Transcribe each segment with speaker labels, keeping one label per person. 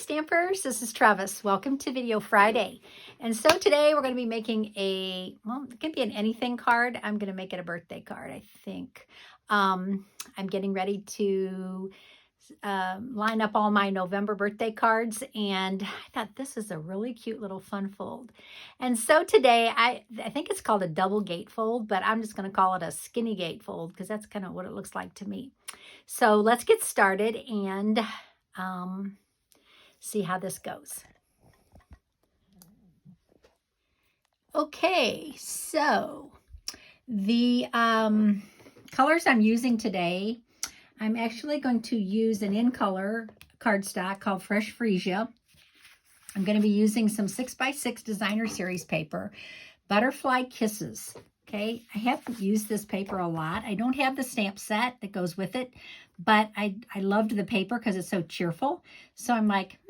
Speaker 1: Stampers, this is Trevis. Welcome to Video Friday. And so today we're going to be making it can be an anything card. I'm going to make it a birthday card, I think. I'm getting ready to line up all my November birthday cards, and I thought this is a really cute little fun fold. And so today, I think it's called a double gatefold, but I'm just going to call it a skinny gatefold because that's kind of what it looks like to me. So let's get started and see how this goes. Okay, so the colors I'm using today, I'm actually going to use an in-color cardstock called Fresh Freesia. I'm going to be using some 6x6 Designer Series paper, Butterfly Kisses. Okay, I haven't used this paper a lot. I don't have the stamp set that goes with it, but I loved the paper because it's so cheerful. So I'm like,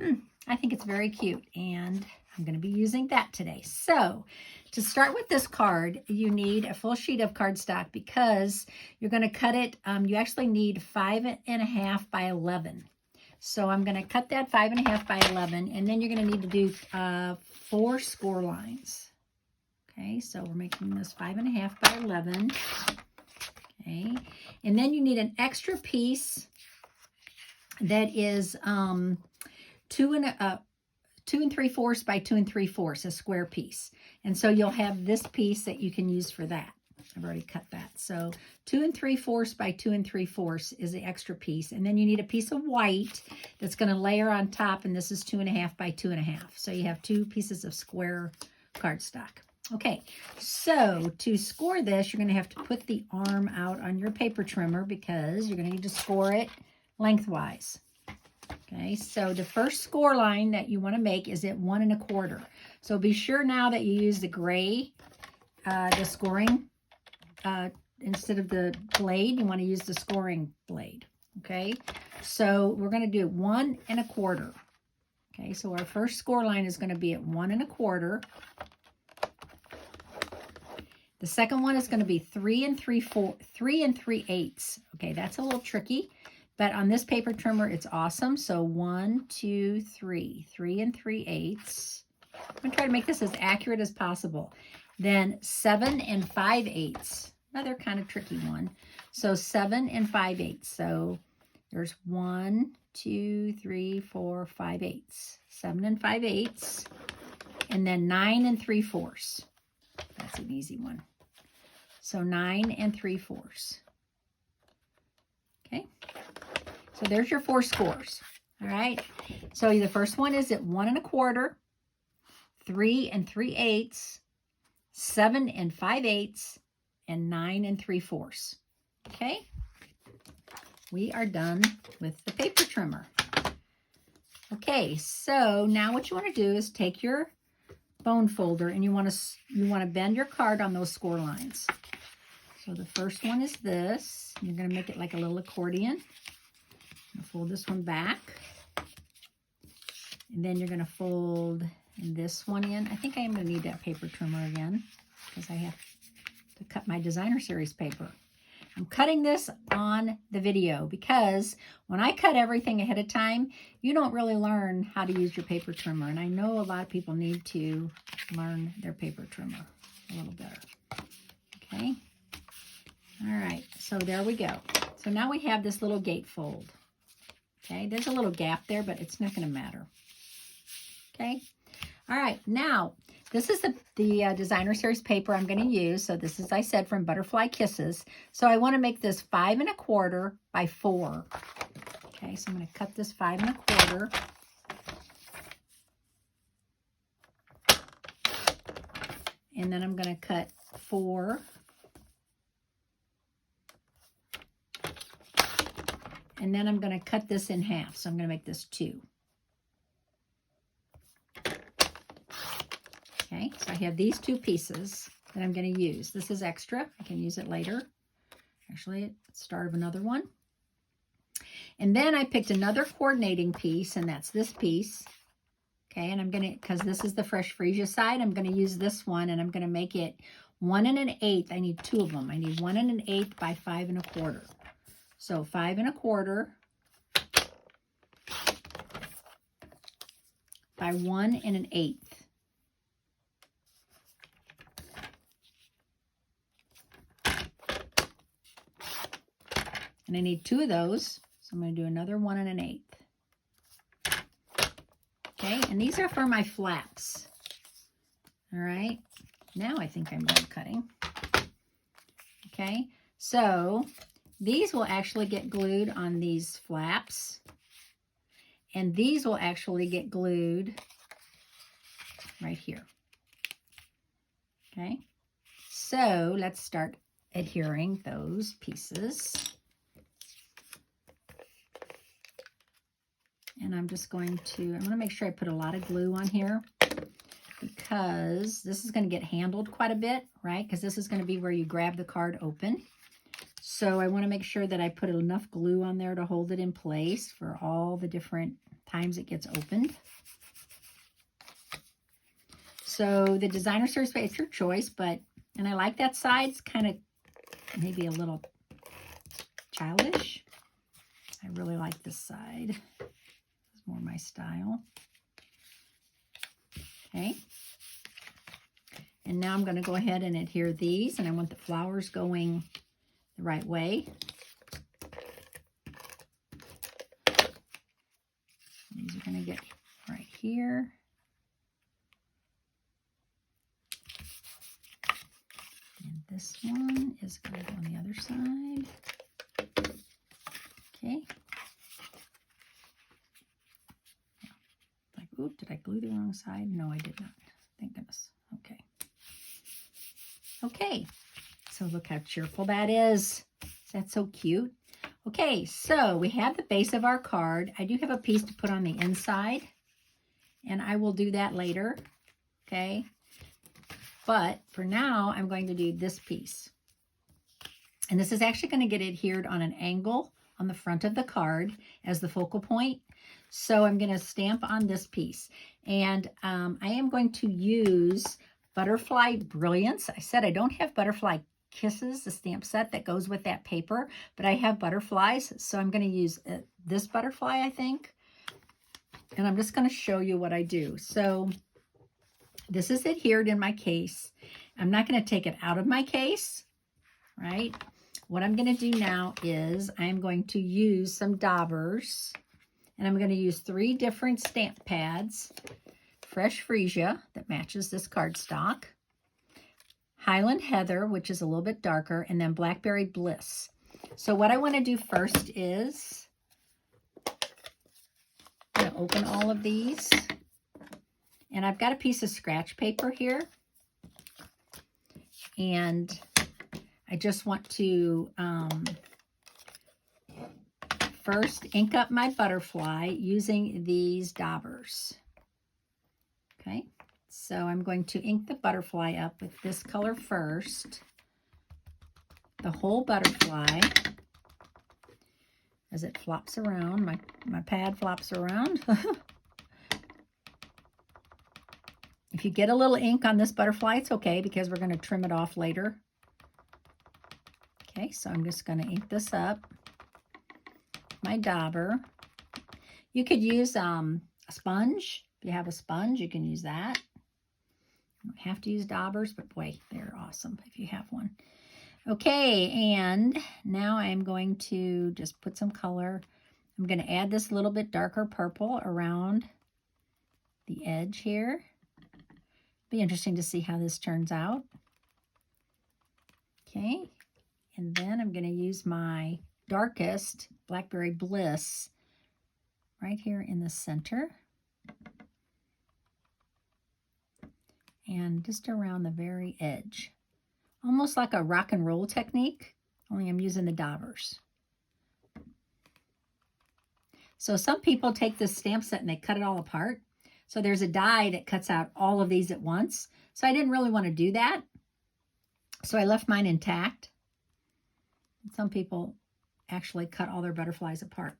Speaker 1: I think it's very cute, and I'm going to be using that today. So to start with this card, you need a full sheet of cardstock because you're going to cut it. You actually need 5.5 by 11. So I'm going to cut that 5.5 by 11, and then you're going to need to do 4 score lines. Okay, so we're making this 5.5 by 11. Okay, and then you need an extra piece that is 2 3/4 by 2 3/4, a square piece. And so you'll have this piece that you can use for that. I've already cut that. So 2 3/4 by 2 3/4 is the extra piece. And then you need a piece of white that's going to layer on top, and this is 2.5 by 2.5. So you have 2 pieces of square cardstock. Okay, so to score this, you're going to have to put the arm out on your paper trimmer because you're going to need to score it lengthwise. Okay, so the first score line that you want to make is at 1 1/4. So be sure now that you use the gray, the scoring, instead of the blade, you want to use the scoring blade. Okay, so we're going to do 1 1/4. Okay, so our first score line is going to be at 1 1/4. The second one is going to be 3 3/8. Okay, that's a little tricky, but on this paper trimmer, it's awesome. So 1, 2, 3, 3 3/8. I'm going to try to make this as accurate as possible. Then 7 5/8. Another kind of tricky one. So 7 5/8. So there's 1, 2, 3, 4, 5/8. 7 5/8. And then 9 3/4. That's an easy one. So 9 3/4. Okay. So there's your 4 scores. All right. So the first one is at 1 1/4, 3 3/8, 7 5/8, and 9 3/4. Okay. We are done with the paper trimmer. Okay. So now what you want to do is take your bone folder and you want to bend your card on those score lines. So the first one is this. You're going to make it like a little accordion. Fold this one back. And then you're going to fold this one in. I think I am going to need that paper trimmer again because I have to cut my Designer Series paper. I'm cutting this on the video because when I cut everything ahead of time, you don't really learn how to use your paper trimmer. And I know a lot of people need to learn their paper trimmer a little better. Okay. All right. So there we go. So now we have this little gatefold. Okay. There's a little gap there, but it's not going to matter. Okay. All right. Now, this is the Designer Series paper I'm going to use. So this is, as I said, from Butterfly Kisses. So I want to make this 5 1/4 by 4. Okay, so I'm going to cut this 5 1/4. And then I'm going to cut 4. And then I'm going to cut this in half. So I'm going to make this 2. Okay, so I have these 2 pieces that I'm going to use. This is extra. I can use it later. Actually, at the start of another one. And then I picked another coordinating piece, and that's this piece. Okay, and I'm going to, because this is the Fresh Freesia side, I'm going to use this one, and I'm going to make it 1 1/8. I need 2 of them. I need 1 1/8 by 5 1/4. So 5 1/4 by 1 1/8. And I need 2 of those, so I'm going to do another 1 1/8. Okay, and these are for my flaps. All right, now I think I'm done cutting. Okay, so these will actually get glued on these flaps, and these will actually get glued right here. Okay, so let's start adhering those pieces. And I'm just going to make sure I put a lot of glue on here, because this is going to get handled quite a bit, right? Because this is going to be where you grab the card open. So I want to make sure that I put enough glue on there to hold it in place for all the different times it gets opened. So the designer surface, it's your choice, and I like that side. It's kind of maybe a little childish. I really like this side. It's more my style. Okay. And now I'm going to go ahead and adhere these, and I want the flowers going the right way. These are going to get right here. And this one is going to go on the other side. Okay. Like, oop, did I glue the wrong side? No, I did not. Thank goodness. Okay. Okay. So look how cheerful that is. That's so cute. Okay, so we have the base of our card. I do have a piece to put on the inside, and I will do that later. Okay. But for now, I'm going to do this piece. And this is actually going to get adhered on an angle on the front of the card as the focal point. So I'm going to stamp on this piece. And I am going to use Butterfly Brilliance. I said I don't have Butterfly Kisses, the stamp set that goes with that paper, but I have butterflies. So I'm going to use this butterfly, I think. And I'm just going to show you what I do. So this is adhered in my case. I'm not going to take it out of my case, right? What I'm going to do now is I'm going to use some daubers, and I'm going to use 3 different stamp pads. Fresh Freesia, that matches this cardstock. Highland Heather, which is a little bit darker, and then Blackberry Bliss. So what I want to do first is I'm going to open all of these. And I've got a piece of scratch paper here. And I just want to first ink up my butterfly using these daubers. Okay, so I'm going to ink the butterfly up with this color first. The whole butterfly as it flops around. My pad flops around. If you get a little ink on this butterfly, it's okay, because we're going to trim it off later. Okay, so I'm just going to ink this up. My dauber. You could use a sponge. If you have a sponge, you can use that. You don't have to use daubers, but boy, they're awesome if you have one. Okay, and now I'm going to just put some color. I'm going to add this little bit darker purple around the edge here. Be interesting to see how this turns out. Okay, and then I'm going to use my darkest Blackberry Bliss right here in the center. And just around the very edge. Almost like a rock and roll technique, only I'm using the daubers. So some people take this stamp set and they cut it all apart. So there's a die that cuts out all of these at once. So I didn't really want to do that. So I left mine intact. Some people actually cut all their butterflies apart.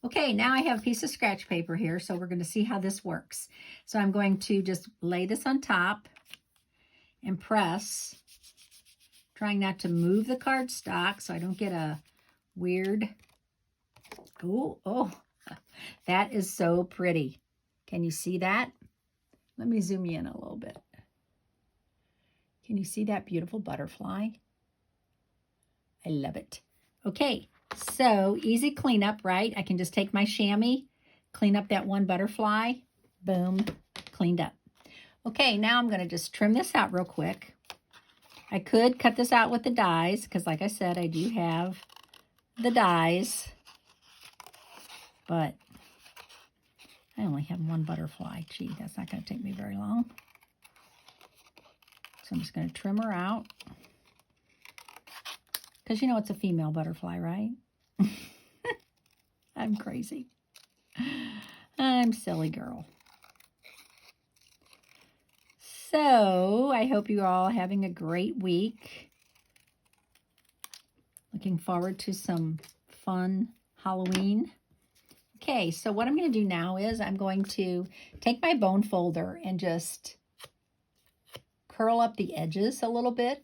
Speaker 1: Okay, now I have a piece of scratch paper here, so we're going to see how this works. So I'm going to just lay this on top and press, trying not to move the cardstock so I don't get a weird, oh, that is so pretty. Can you see that? Let me zoom you in a little bit. Can you see that beautiful butterfly? I love it. Okay, so easy cleanup, right? I can just take my chamois, clean up that one butterfly, boom, cleaned up. Okay, now I'm going to just trim this out real quick. I could cut this out with the dies, because like I said, I do have the dies, but I only have one butterfly. Gee, that's not going to take me very long. So I'm just going to trim her out. Because you know it's a female butterfly, right? I'm crazy. I'm silly girl. So I hope you are all having a great week. Looking forward to some fun Halloween. Okay, so what I'm going to do now is I'm going to take my bone folder and just curl up the edges a little bit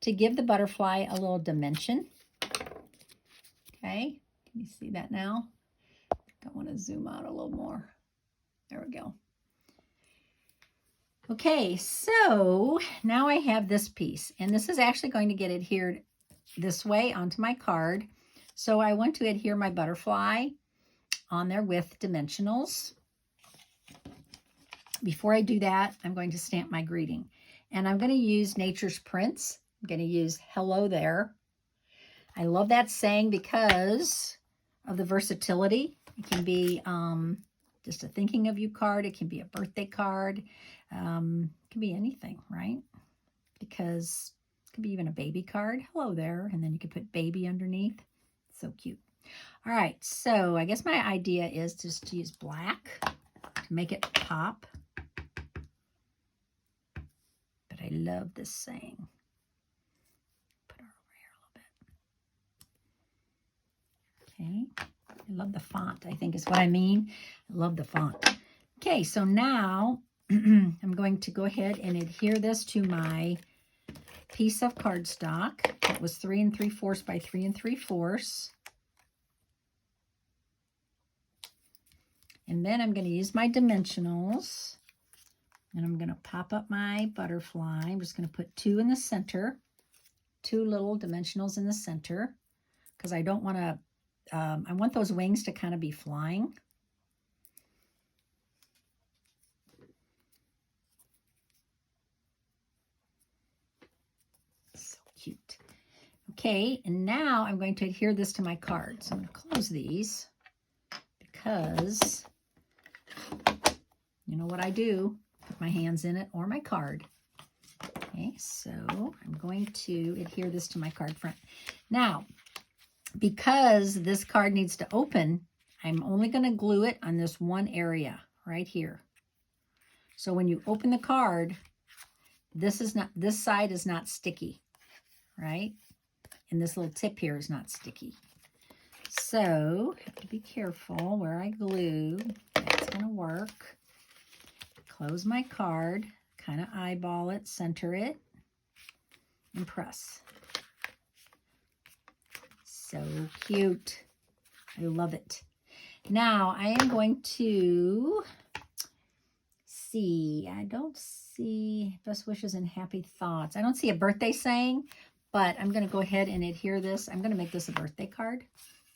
Speaker 1: to give the butterfly a little dimension. Okay, can you see that now? I want to zoom out a little more. There we go. Okay, so now I have this piece, and this is actually going to get adhered this way onto my card. So I want to adhere my butterfly on there with dimensionals. Before I do that, I'm going to stamp my greeting. And I'm going to use Nature's Prints. I'm going to use Hello There. I love that saying because of the versatility. It can be just a thinking of you card. It can be a birthday card. It can be anything, right? Because it could be even a baby card. Hello there. And then you could put baby underneath. So cute. All right. So I guess my idea is just to use black to make it pop. But I love this saying. Put her over here a little bit. Okay. I love the font, I think is what I mean. I love the font. Okay, so now I'm going to go ahead and adhere this to my piece of cardstock. It was 3 3/4 by 3 3/4. And then I'm going to use my dimensionals. And I'm going to pop up my butterfly. I'm just going to put 2 in the center. 2 little dimensionals in the center. Because I don't want to, I want those wings to kind of be flying. So cute. Okay, and now I'm going to adhere this to my card. So I'm going to close these because you know what I do? Put my hands in it or my card. Okay, so I'm going to adhere this to my card front. Now, because this card needs to open, I'm only going to glue it on this one area right here. So when you open the card, this side is not sticky, right? And this little tip here is not sticky. So I have to be careful where I glue. That's going to work. Close my card, kind of eyeball it, center it, and press. So cute. I love it. Now I am going to see. I don't see best wishes and happy thoughts. I don't see a birthday saying, but I'm going to go ahead and adhere this. I'm going to make this a birthday card,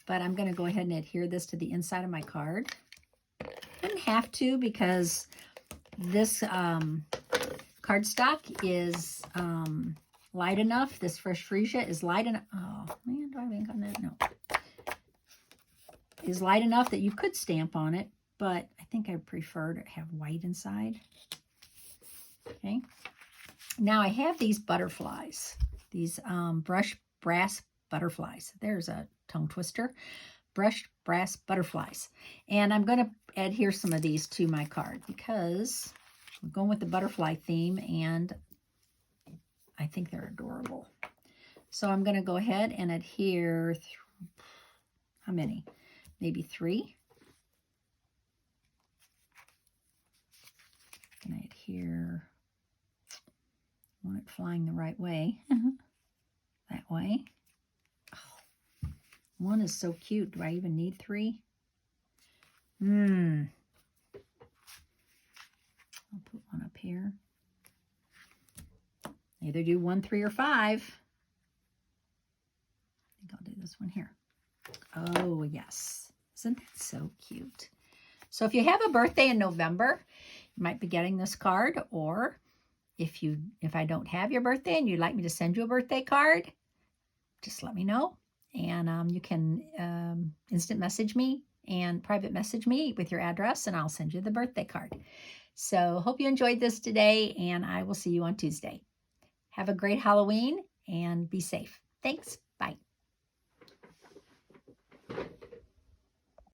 Speaker 1: but I'm going to go ahead and adhere this to the inside of my card. I didn't have to because this cardstock is light enough. This Fresh Freesia is light enough. Oh, man, do I have ink on that? No. Is light enough that you could stamp on it, but I think I prefer to have white inside. Okay. Now I have these butterflies, these brushed brass butterflies. There's a tongue twister. Brushed brass butterflies. And I'm going to adhere some of these to my card because we're going with the butterfly theme and I think they're adorable. So I'm going to go ahead and adhere, how many? Maybe 3. And I adhere, I want it flying the right way. That way. Oh, 1 is so cute. Do I even need 3? I'll here. Either do 1, 3, or 5. I think I'll do this one here. Oh, yes. Isn't that so cute? So if you have a birthday in November, you might be getting this card, or if I don't have your birthday and you'd like me to send you a birthday card, just let me know. And you can instant message me and private message me with your address, and I'll send you the birthday card. So hope you enjoyed this today, and I will see you on Tuesday. Have a great Halloween and be safe. Thanks.